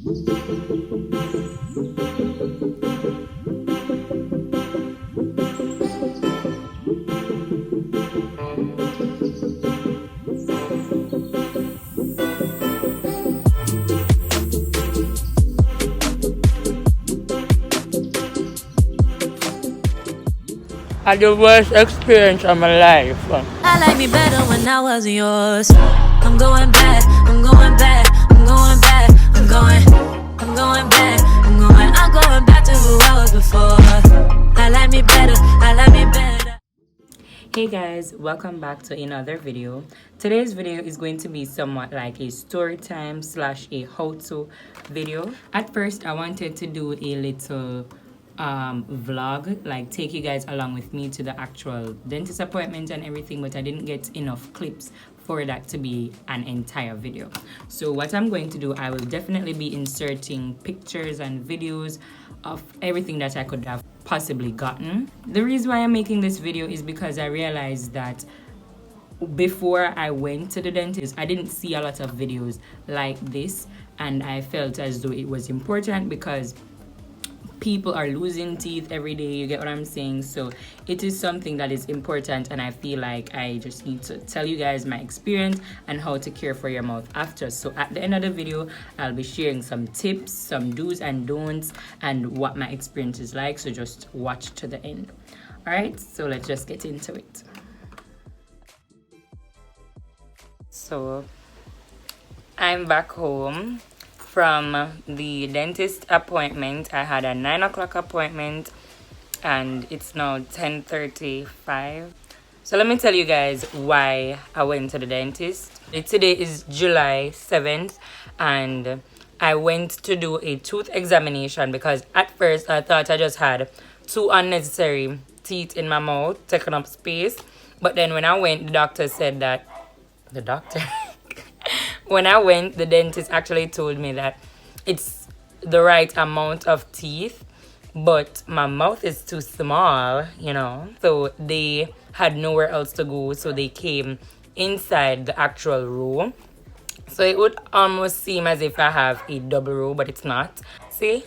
Had the worst experience of my life. I like me better when I wasn't yours. I'm going back, I'm going back, I'm going back, I'm going back, I'm going back to who I was before. I like me better, I like me better. Hey guys, welcome back to another video. Today's video is going to be somewhat like a story time slash a how-to video. At first I wanted to do a little vlog, like take you guys along with me to the actual dentist appointment and everything, but I didn't get enough clips for that to be an entire video. So what I'm going to do, I will definitely be inserting pictures and videos of everything that I could have possibly gotten. The reason why I'm making this video is because I realized that before I went to the dentist, I didn't see a lot of videos like this, and I felt as though it was important because people are losing teeth every day, you get what I'm saying? So it is something that is important, and I feel like I just need to tell you guys my experience and how to care for your mouth after. So at the end of the video, I'll be sharing some tips, some do's and don'ts, and what my experience is like, so just watch to the end. All right, so let's just get into it. So I'm back home from the dentist appointment. I had a 9 o'clock appointment and it's now 10:35. So let me tell you guys why I went to the dentist. Today is July 7th and I went to do a tooth examination because at first I thought I just had 2 unnecessary teeth in my mouth taking up space, but then when I went, the doctor said that when I went, the dentist actually told me that it's the right amount of teeth, but my mouth is too small, you know. So they had nowhere else to go, so they came inside the actual row. So it would almost seem as if I have a double row, but it's not. See?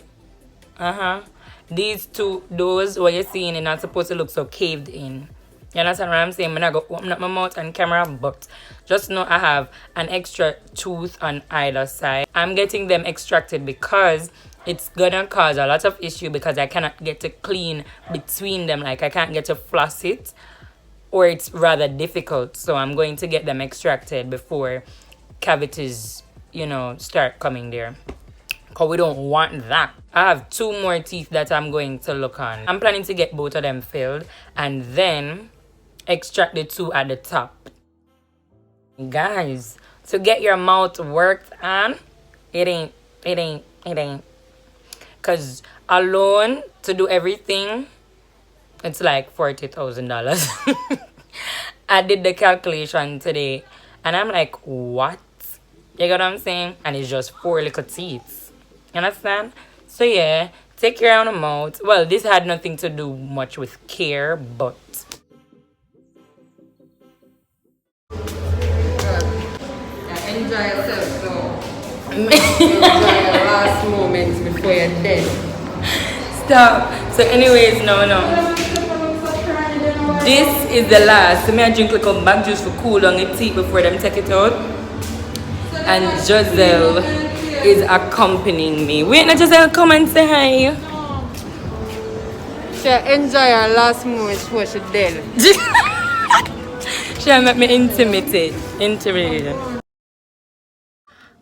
These two doors, what you're seeing, are not supposed to look so caved in. You understand what I'm saying? I'm not going to open up my mouth on camera, but just know I have an extra tooth on either side. I'm getting them extracted because it's going to cause a lot of issue because I cannot get to clean between them. Like I can't get to floss it, or it's rather difficult. So I'm going to get them extracted before cavities, you know, start coming there. Because we don't want that. I have 2 more teeth that I'm going to look on. I'm planning to get both of them filled and then extract the 2 at the top. Guys, to get your mouth worked on, it ain't. Because alone, to do everything, it's like $40,000. I did the calculation today and I'm like, what? You get what I'm saying? And it's just 4 little teeth. You understand? So yeah, take care of the mouth. Well, this had nothing to do much with care, but enjoy yourself now. Enjoy your last moments before you're dead. stop. So anyways, no. This is the last. So me I drink like a back juice for cool on the teeth before them take it out. And Giselle is accompanying me. Wait, now Giselle, come and say hi. She enjoy her last moments before she dead. She make me intimidated.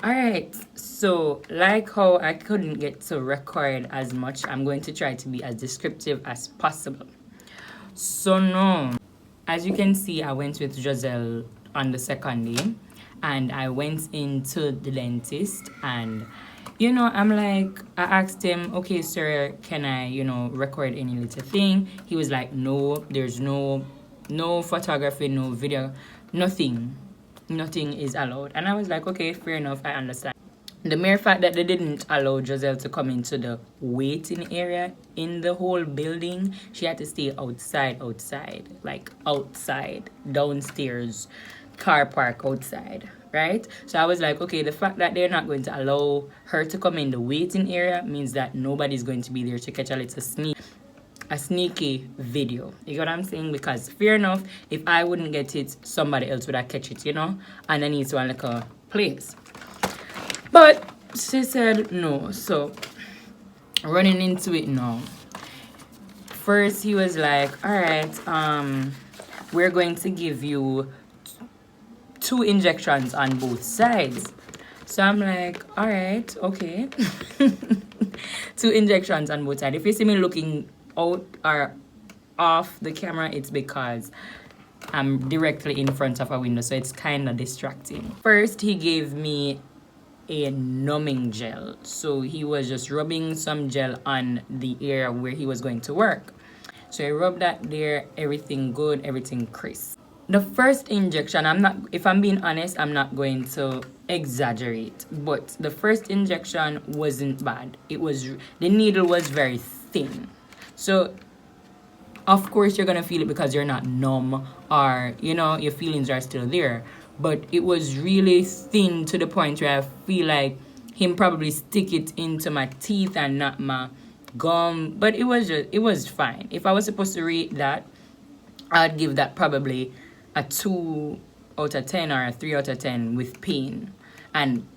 Alright, so like how I couldn't get to record as much, I'm going to try to be as descriptive as possible. So no, as you can see, I went with Giselle on the second day and I went into the dentist and you know, I'm like, I asked him, okay sir, can I, you know, record any little thing? He was like, no, there's no photography, no video, nothing is allowed. And I was like, okay, fair enough, I understand. The mere fact that they didn't allow Giselle to come into the waiting area in the whole building, she had to stay outside, like outside, downstairs, car park outside, right? So I was like, okay, the fact that they're not going to allow her to come in the waiting area means that nobody's going to be there to catch a little sneaky video. You get what I'm saying? Because fair enough, if I wouldn't get it, somebody else would have catch it, you know? And I need to like a place. But she said no. So running into it now. First he was like, alright, we're going to give you 2 injections on both sides. So I'm like, alright, okay. 2 injections on both sides. If you see me looking out or off the camera, it's because I'm directly in front of a window, so it's kind of distracting. First, he gave me a numbing gel. So he was just rubbing some gel on the area where he was going to work. So I rubbed that there, everything good, everything crisp. The first injection, if I'm being honest, I'm not going to exaggerate, but the first injection wasn't bad. The needle was very thin. So of course you're gonna feel it because you're not numb, or you know, your feelings are still there. But it was really thin to the point where I feel like him probably stick it into my teeth and not my gum. But it was fine. If I was supposed to rate that, I'd give that probably a 2 out of 10 or a 3 out of 10 with pain. And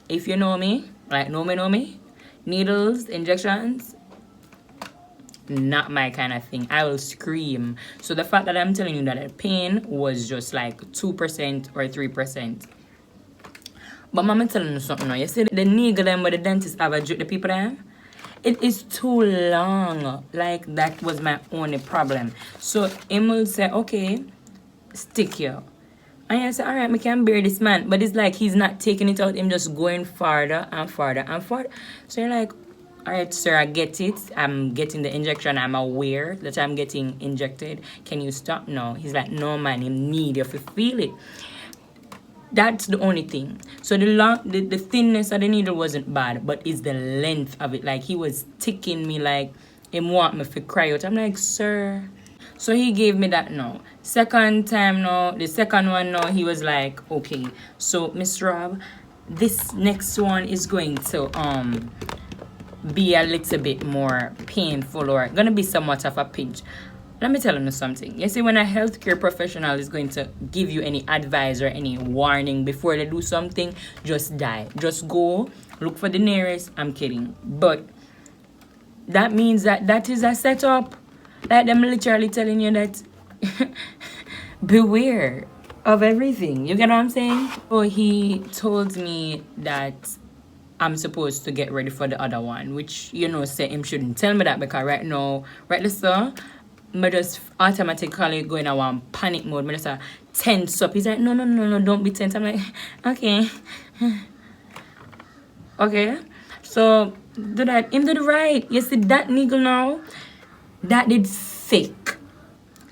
if you know me, like know me, needles, injections, not my kind of thing. I will scream. So the fact that I'm telling you that the pain was just like 2% or 3%. But mama telling you something now. You see the needle them where the dentist have a the people there? It is too long. Like that was my only problem. So Emil said, okay, stick here. And I said, alright, I can bear this man. But it's like he's not taking it out, him just going farther and farther and farther. So you're like, alright, sir, I get it. I'm getting the injection. I'm aware that I'm getting injected. Can you stop now? He's like, no, man, you need you to feel it. That's the only thing. So the thinness of the needle wasn't bad, but it's the length of it. Like he was ticking me like him want me to cry out. I'm like, sir. So he gave me that now. Second time now, the second one now, he was like, okay, so Miss Rob, this next one is going to be a little bit more painful or gonna be somewhat of a pinch. Let me tell you something. You see, when a healthcare professional is going to give you any advice or any warning before they do something, just die. Just go, look for the nearest. I'm kidding. But that means that is a setup. Like them literally telling you that beware of everything. You get what I'm saying? So he told me that I'm supposed to get ready for the other one, which, you know, say him shouldn't tell me that because right now, right, sir, I just automatically go in a one panic mode. I just tense up. He's like, no, don't be tense. I'm like, okay. Okay. So, do that. Him do the right. You see that needle now? That did thick.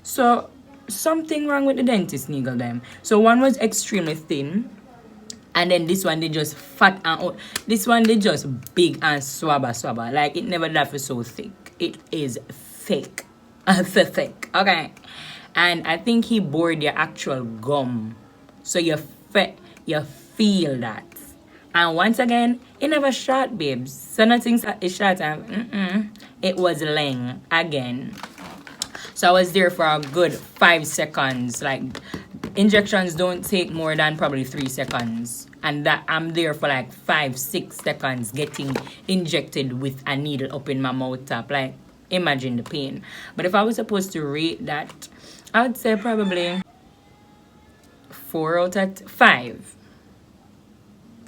So, something wrong with the dentist needle them. So, one was extremely thin. And then this one, they just fat and this one, they just big and swabba. Like, it never that was so thick. It is thick. Thick. Okay. And I think he bored your actual gum. So you feel that. And once again, it never shot, babes. So nothing is shot. It was lang again. So I was there for a good 5 seconds. Like, injections don't take more than probably 3 seconds. And that I'm there for like 5-6 seconds getting injected with a needle up in my mouth top. Like, imagine the pain. But if I was supposed to rate that, I would say probably 4 out of 5.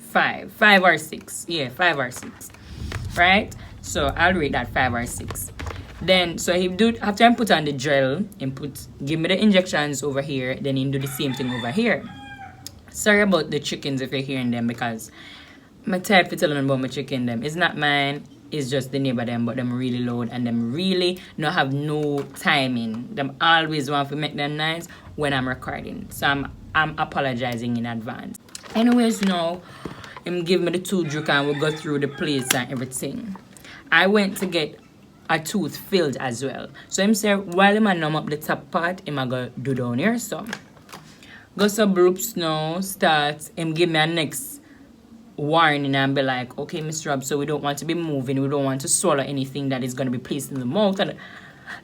5 or 6. Yeah, 5 or 6. Right? So I'll rate that 5 or 6. Then, so he do after I put on the gel and give me the injections over here, then he do the same thing over here. Sorry about the chickens if you're hearing them, because I'm tired to tell them about my chicken them. It's not mine, it's just the neighbor them, but them really loud and them really not have no timing. Them always want to make them nice when I'm recording. So I'm apologizing in advance. Anyways, now him give me the tooth drink and we'll go through the plates and everything. I went to get a tooth filled as well. So him say while him numb up the top part, him go do down here some. go some groups now, start him give me a next warning and be like, okay, Mr. Rob, so we don't want to be moving, we don't want to swallow anything that is going to be placed in the mouth. And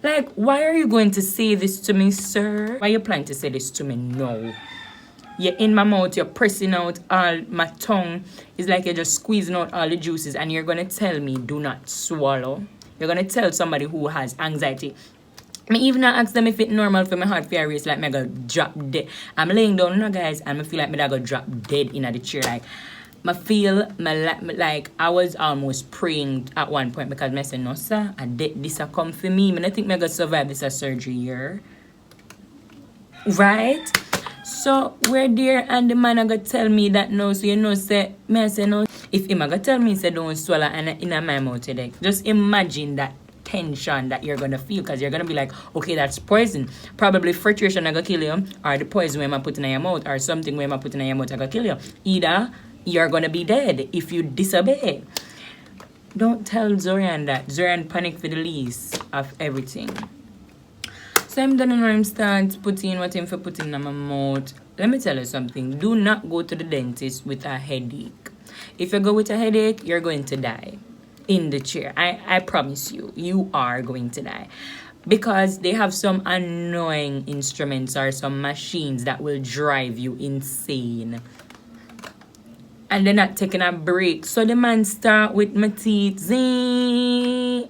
like, why are you going to say this to me, sir? Why are you planning to say this to me? No. You're in my mouth, you're pressing out all my tongue. It's like you're just squeezing out all the juices, and you're going to tell me do not swallow. You're going to tell somebody who has anxiety. Me even not ask them if it's normal for my heart to race, like me go drop dead. I'm laying down now, guys, and I feel like me go drop dead in the chair. Like, I feel like I was almost praying at one point because I said, no, sir, this a come for me. I don't think I go survive this surgery here. Right? So we're there, and the man gonna tell me that no, so you know, say me I say no. If him gonna tell me say don't swallow and in my mouth today, just imagine that tension that you're gonna feel, because you're gonna be like, okay, that's poison. Probably filtration gonna kill you, or the poison where I'm putting in your mouth, or something where I'm putting in your mouth gonna kill you. Either you're gonna be dead if you disobey. Don't tell Zorian that. Zorian panic for the least of everything. So I'm done and I'm start putting what I'm for putting in my mouth. Let me tell you something. Do not go to the dentist with a headache. If you go with a headache, you're going to die in the chair. I promise you, you are going to die. Because they have some annoying instruments or some machines that will drive you insane. And they're not taking a break. So the man start with my teeth. Zing,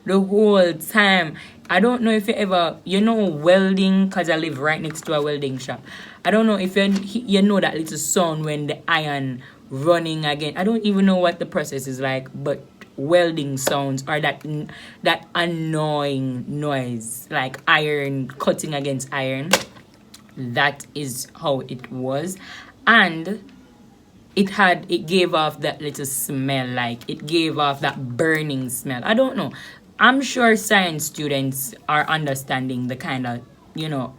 the whole time. I don't know if you ever, welding, because I live right next to a welding shop. I don't know if you know that little sound when the iron running again. I don't even know what the process is like, but welding sounds, or that annoying noise, like iron cutting against iron. That is how it was. And it gave off that little smell, like it gave off that burning smell. I don't know. I'm sure science students are understanding the kind of,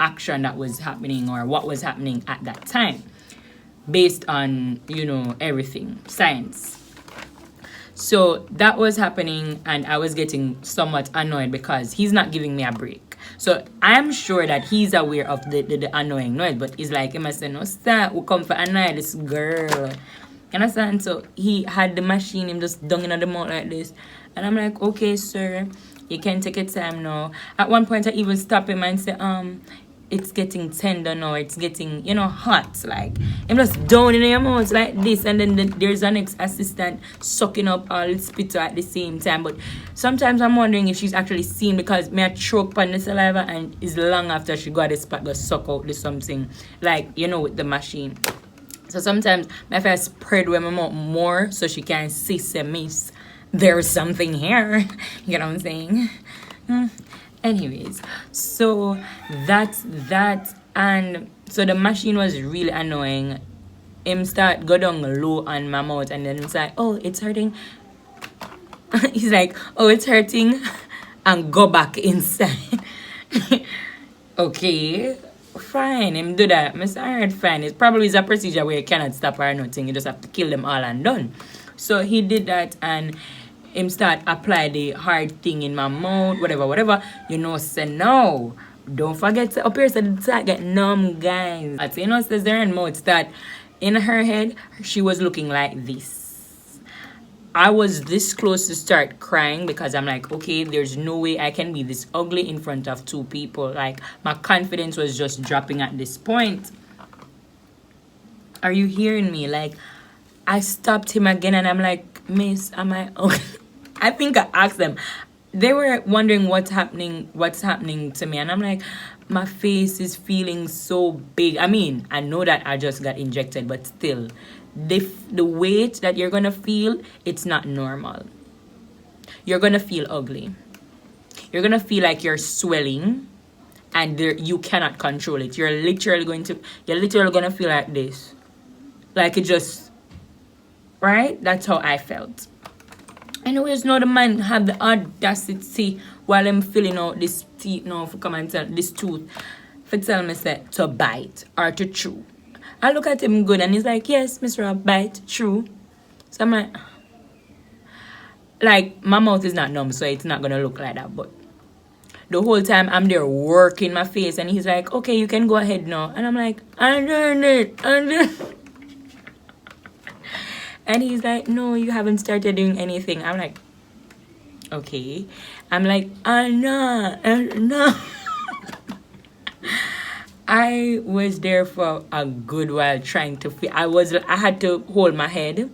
action that was happening or what was happening at that time based on, everything, science. So that was happening, and I was getting somewhat annoyed because he's not giving me a break. So I'm sure that he's aware of the annoying noise, but he's like, he must say, no, sir, we come for annoy this girl. You understand? So he had the machine, him just dung in the mouth like this. And I'm like, okay, sir, you can take your time now. At one point, I even stop him and say, it's getting tender now. It's getting, hot. Like, I'm just down in your mouth like this. And then there's an ex-assistant sucking up all the spit at the same time. But sometimes I'm wondering if she's actually seen, because me I choke on the saliva and it's long after she got the spot, go suck out the something. Like, with the machine. So sometimes my face spread with my mouth more so she can see, say, miss, there's something here. You know what I'm saying? Anyways, so that's that. And so the machine was really annoying. Him start go down low on my mouth, and then he's like, oh, it's hurting. He's like, oh, it's hurting, and go back inside. Okay, fine, him do that. Mr. Alright, fine. It probably is a procedure where you cannot stop or nothing. You just have to kill them all and done. So he did that, and him start apply the hard thing in my mouth, whatever. Say no. Don't forget to up here so the start get numb, guys. At says there in mouth start in her head, she was looking like this. I was this close to start crying because I'm like, okay, there's no way I can be this ugly in front of two people. Like, my confidence was just dropping at this point. Are you hearing me? Like, I stopped him again and I'm like, miss, am I okay? I think I asked them. They were wondering what's happening to me. And I'm like, my face is feeling so big. I mean, I know that I just got injected, but still, the weight that you're going to feel, it's not normal. You're going to feel ugly. You're going to feel like you're swelling and you cannot control it. You're literally going to feel like this. Like it just, right? That's how I felt. Anyways, now the man have the audacity while I'm filling out this teeth now for come and tell this tooth for tell me say to bite or to chew. I look at him good and he's like, yes, Mr. Rob, bite, chew. So I'm like my mouth is not numb, so it's not gonna look like that. But the whole time I'm there working my face, and he's like, okay, you can go ahead now. And I'm like, I'm doing it. And he's like, no, you haven't started doing anything. I'm like, okay. I'm like, no. I was there for a good while trying to feel. I had to hold my head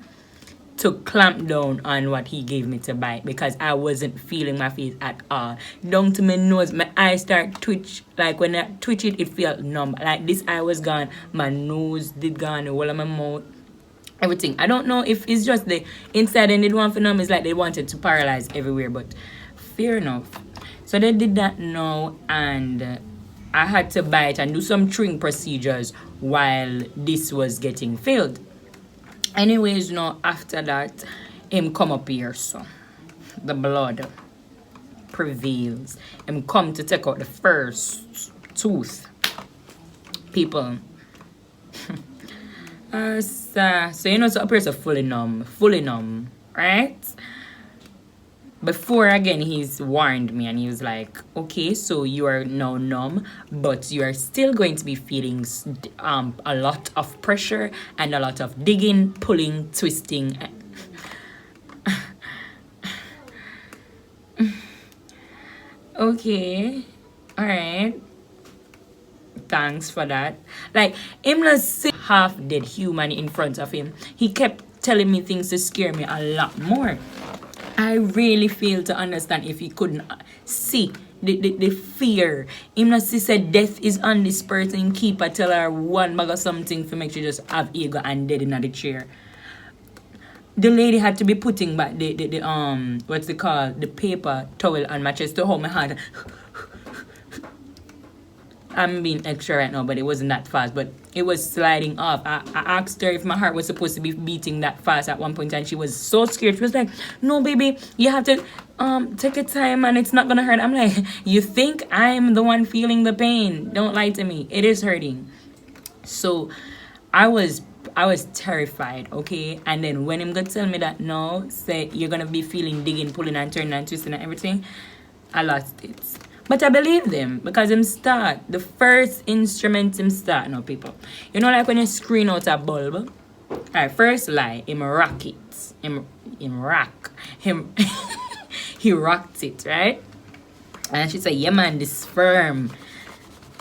to clamp down on what he gave me to bite, because I wasn't feeling my face at all. Down to my nose, my eyes start twitch. Like when I twitch it, it felt numb. Like this eye was gone, my nose did gone, the whole of my mouth, everything. I don't know if it's just the inside and they want for numb. It's like they wanted to paralyze everywhere, but fair enough. So they did that now, and I had to bite and do some chewing procedures while this was getting filled. Anyways, now after that, him come up here, so the blood prevails. Him come to take out the first tooth. People. So you know, so up here is fully numb, right? Before again, he's warned me and he was like, okay, so you are now numb, but you are still going to be feeling a lot of pressure and a lot of digging, pulling, twisting. Okay, all right. Thanks for that. Like, him not see half dead human in front of him. He kept telling me things to scare me a lot more. I really fail to understand if he couldn't see the fear. Him not see said death is on this person. Keep her tell her one bag of something to make sure just have ego and dead in the chair. The lady had to be putting back the what's it called, the paper towel on my chest to hold my hand. I'm being extra right now, but it wasn't that fast. But it was sliding off. I asked her if my heart was supposed to be beating that fast at one point, and she was so scared. She was like, no, baby, you have to take your time and it's not going to hurt. I'm like, you think I'm the one feeling the pain? Don't lie to me. It is hurting. So I was terrified, okay? And then when him gonna tell me that, no, say you're going to be feeling digging, pulling and turning and twisting and everything, I lost it. But I believe them, because him start. The first instrument him start now, people. You know, like when you screen out a bulb? Alright, first lie, him rock it. Him rock. He rocked it, right? And she said, yeah man, this firm.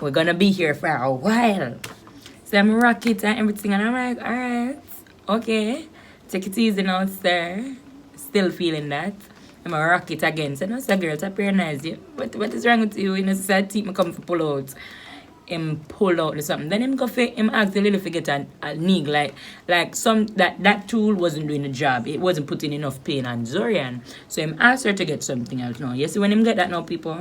We're gonna be here for a while. So I'm rock it and everything, and I'm like, alright, okay. Take it easy now, sir. Still feeling that. I'm a rock it again. So no, sir, girl, it's appear nice. What is wrong with you? You know, so teeth me come for pull out. Him pull out or something. Then him go for him ask the little figure a nig like some that tool wasn't doing the job. It wasn't putting enough pain on Zorian. So him asked her to get something else now. You see when him get that now, people,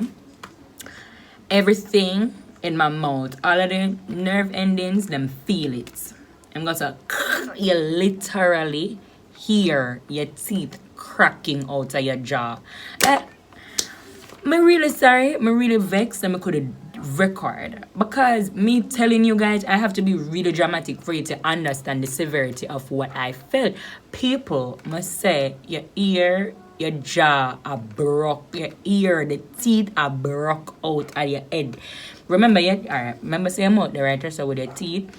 everything in my mouth, all of the nerve endings, them feel it. I'm gonna you literally hear your teeth cracking out of your jaw. Like, I'm really sorry, I'm really vexed and I could record, because me telling you guys, I have to be really dramatic for you to understand the severity of what I felt. People must say your ear, your jaw are broke, your ear, the teeth are broke out of your head. Remember, remember say your mouth the right, so with your teeth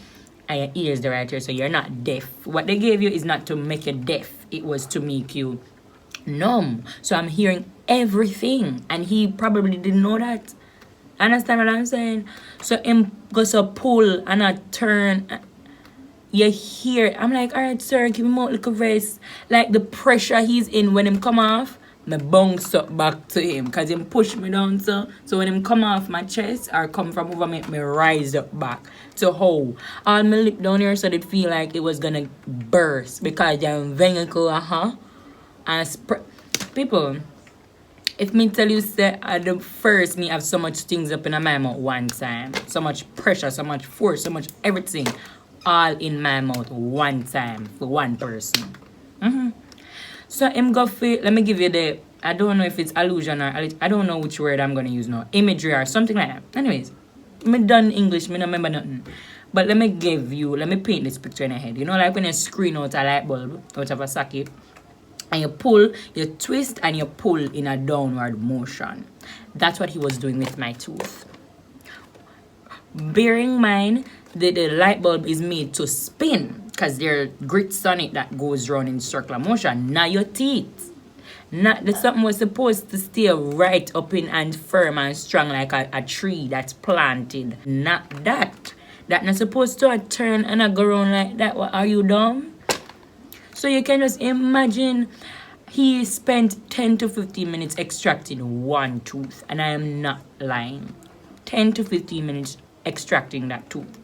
and your ears the right, so you're not deaf. What they gave you is not to make you deaf, it was to make you numb. So I'm hearing everything, and he probably didn't know that. Understand what I'm saying? So him goes to pull and I turn. You hear, I'm like, alright, sir, give him out little rest. Like the pressure he's in when him come off, me bounce up back to him, because him push me down. So when him come off my chest or come from over me rise up back to how all my lip down here, so it feel like it was gonna burst, because I'm vehicle, and people, if me tell you, say, at the first, me have so much things up in my mouth one time. So much pressure, so much force, so much everything. All in my mouth one time for one person. So, him go for, let me give you the, I don't know if it's allusion or, I don't know which word I'm going to use now. Imagery or something like that. Anyways, me done English, me don't remember nothing. But let me paint this picture in your head. You know, like when you screen out a light bulb out of a socket, and you pull, you twist, and you pull in a downward motion. That's what he was doing with my tooth. Bearing in mind that the light bulb is made to spin because there are grits on it that goes around in circular motion, not your teeth. Not that something was supposed to stay right up in and firm and strong like a tree that's planted. Not that. That not supposed to turn and go around like that. What, are you dumb? So you can just imagine he spent 10 to 15 minutes extracting one tooth. And I am not lying. 10 to 15 minutes extracting that tooth.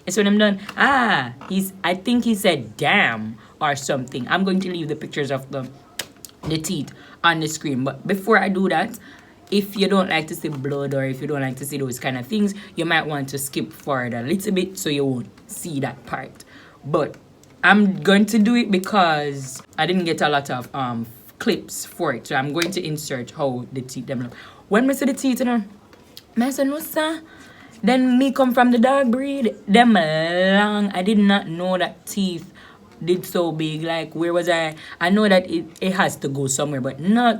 And so when I'm done, I think he said damn or something. I'm going to leave the pictures of the teeth on the screen. But before I do that, if you don't like to see blood or if you don't like to see those kind of things, you might want to skip forward a little bit so you won't see that part. But I'm going to do it because I didn't get a lot of clips for it. So I'm going to insert how the teeth them look. When I see the teeth, I said, no, sir. Then me come from the dog breed. Them long. I did not know that teeth did so big. Like, where was I? I know that it has to go somewhere, but not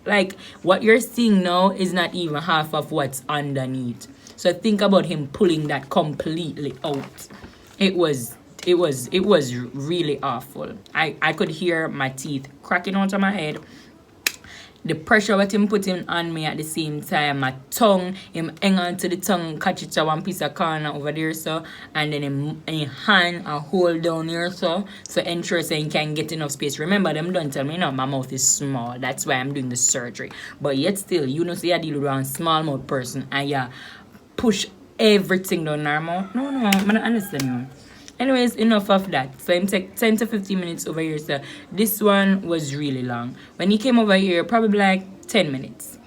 like what you're seeing now is not even half of what's underneath. So think about him pulling that completely out. It was really awful. I could hear my teeth cracking out of my head. The pressure what him putting on me at the same time, my tongue, him hang on to the tongue, catch it to one piece of corner over there, so, and then him hand a hold down here, so ensure so he can get enough space. Remember, them don't tell me, no, my mouth is small. That's why I'm doing the surgery. But yet still, you know, see, I deal with a small mouth person, and yeah, push everything down our mouth. No, I don't understand you. Anyways, enough of that. So I'm take 10 to 15 minutes over here. So this one was really long. When he came over here, probably like 10 minutes.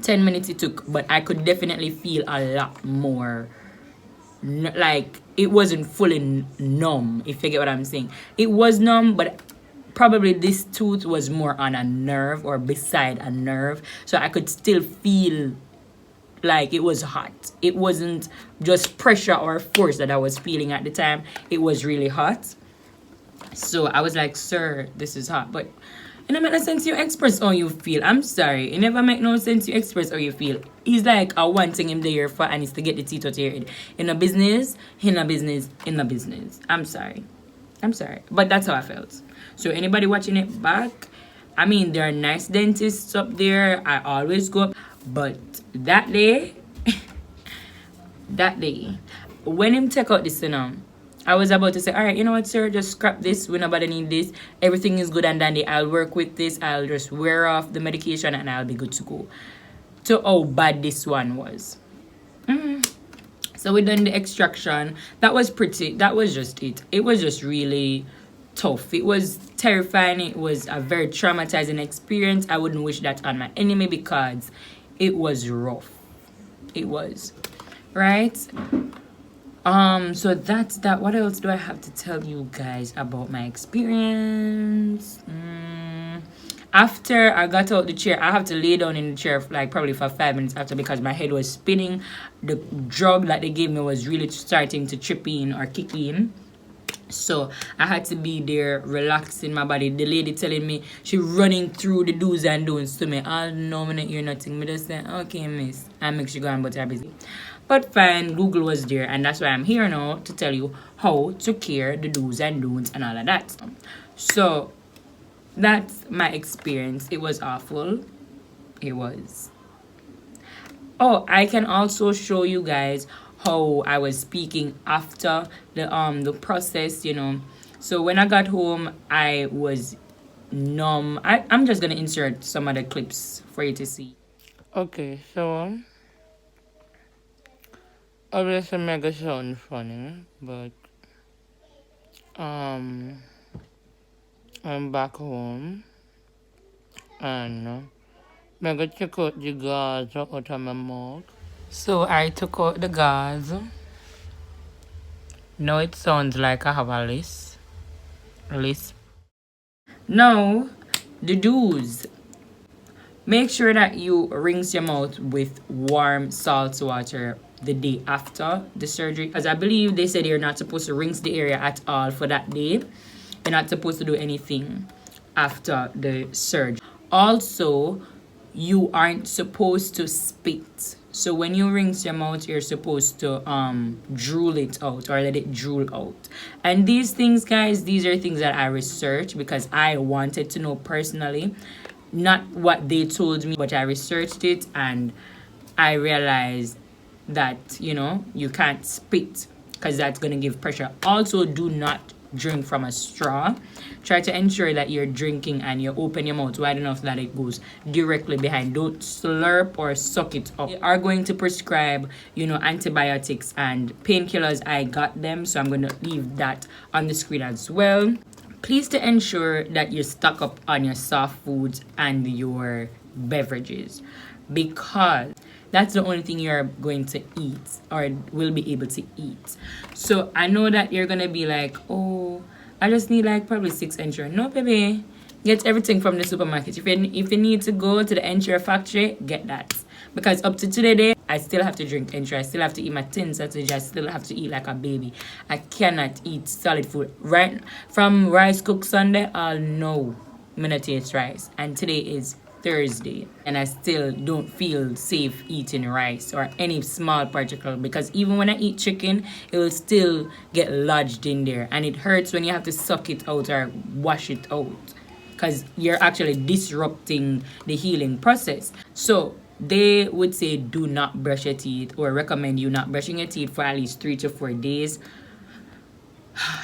10 minutes it took, but I could definitely feel a lot more. Like, it wasn't fully numb, if you get what I'm saying. It was numb, but probably this tooth was more on a nerve or beside a nerve. So I could still feel like it was hot. It wasn't just pressure or force that I was feeling at the time. It was really hot. So I was like, sir, this is hot. But it never make no sense you express how you feel. I'm sorry. It never make no sense you express how you feel. He's like, I want him there for, and it's to get the teeth out of your head. In a business. I'm sorry. But that's how I felt. So anybody watching it back, I mean, there are nice dentists up there. I always go up. But that day, when him take out this, I was about to say, all right, you know what, sir, just scrap this. We nobody need this. Everything is good and dandy. I'll work with this. I'll just wear off the medication and I'll be good to go. To how bad this one was. So we done the extraction. That was just it. It was just really tough. It was terrifying. It was a very traumatizing experience. I wouldn't wish that on my enemy because it was rough. It was. Right? So that's that. What else do I have to tell you guys about my experience? After I got out the chair, I have to lay down in the chair for like probably for 5 minutes after because my head was spinning. The drug that they gave me was really starting to trip in or kick in. So I had to be there relaxing my body. The lady telling me, she running through the do's and don'ts to me. I know me not hear nothing. Me just say, okay, miss. And make sure you go on, but you're busy. But fine, Google was there. And that's why I'm here now to tell you how to care the do's and don'ts and all of that. So that's my experience. It was awful. It was. Oh, I can also show you guys how I was speaking after the process, you know. So when I got home, I was numb. I'm just gonna insert some of the clips for you to see. Okay, so obviously mega sound funny, but I'm back home and mega check out the gauze out of my mouth. So I took out the gauze. Now it sounds like I have a lisp. Now, the do's. Make sure that you rinse your mouth with warm salt water the day after the surgery. Because I believe they said you're not supposed to rinse the area at all for that day. You're not supposed to do anything after the surgery. Also, you aren't supposed to spit. So when you rinse your mouth, you're supposed to drool it out or let it drool out. And these things, guys, these are things that I researched because I wanted to know personally, not what they told me, but I researched it and I realized that, you know, you can't spit because that's going to give pressure. Also, do not drink from a straw. Try to ensure that you're drinking and you open your mouth wide enough that it goes directly behind. Don't slurp or suck it up. They are going to prescribe, you know, antibiotics and painkillers. I got them, so I'm going to leave that on the screen as well. Please to ensure that you stock up on your soft foods and your beverages, because that's the only thing you're going to eat or will be able to eat. So I know that you're gonna be like, oh, I just need like probably 6 Ensure. No, baby, get everything from the supermarket. If you need to go to the Ensure factory, get that. Because up to today, I still have to drink Ensure. I still have to eat my 10 sausage. I still have to eat like a baby. I cannot eat solid food. Right from rice cook Sunday, I'll know I'm gonna taste rice. And today is Thursday and I still don't feel safe eating rice or any small particle, because even when I eat chicken, it will still get lodged in there and it hurts when you have to suck it out or wash it out, because you're actually disrupting the healing process. So they would say do not brush your teeth or recommend you not brushing your teeth for at least 3 to 4 days.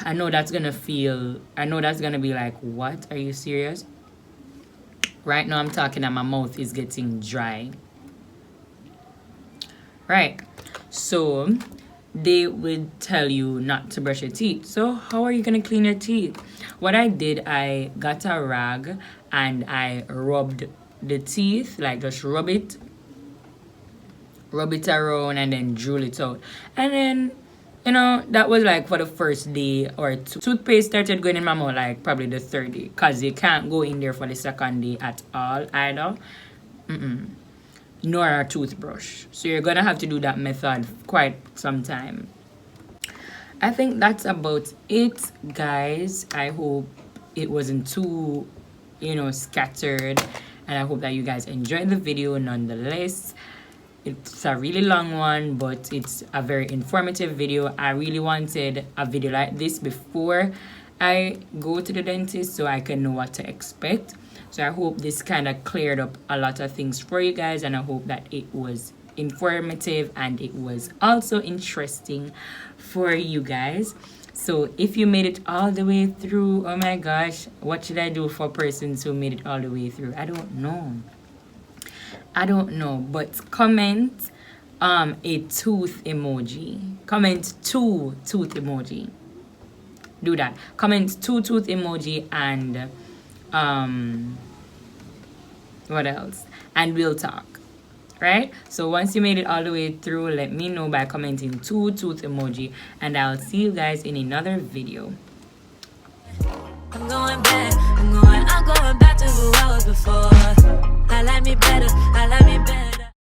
I know that's gonna be like, what, are you serious? Right now I'm talking and my mouth is getting dry. Right. So they would tell you not to brush your teeth. So how are you going to clean your teeth? What I did, I got a rag and I rubbed the teeth, like just rub it around and then drool it out. And then, you know, that was like for the first day or two. Toothpaste started going in my mouth like probably the third day, because you can't go in there for the second day at all either. Nor a toothbrush. So you're gonna have to do that method quite some time. I think that's about it, guys. I hope it wasn't too, you know, scattered, and I hope that you guys enjoyed the video nonetheless. It's a really long one, but it's a very informative video. I really wanted a video like this before I go to the dentist so I can know what to expect. So I hope this kind of cleared up a lot of things for you guys, and I hope that it was informative and it was also interesting for you guys. So if you made it all the way through, oh my gosh, what should I do for persons who made it all the way through? I don't know, but comment a tooth emoji. Comment 2 tooth emoji. Do that. Comment 2 tooth emoji and what else? And we'll talk. Right? So once you made it all the way through, let me know by commenting 2 tooth emoji, and I'll see you guys in another video. I'm going back to who I was before. I like me better.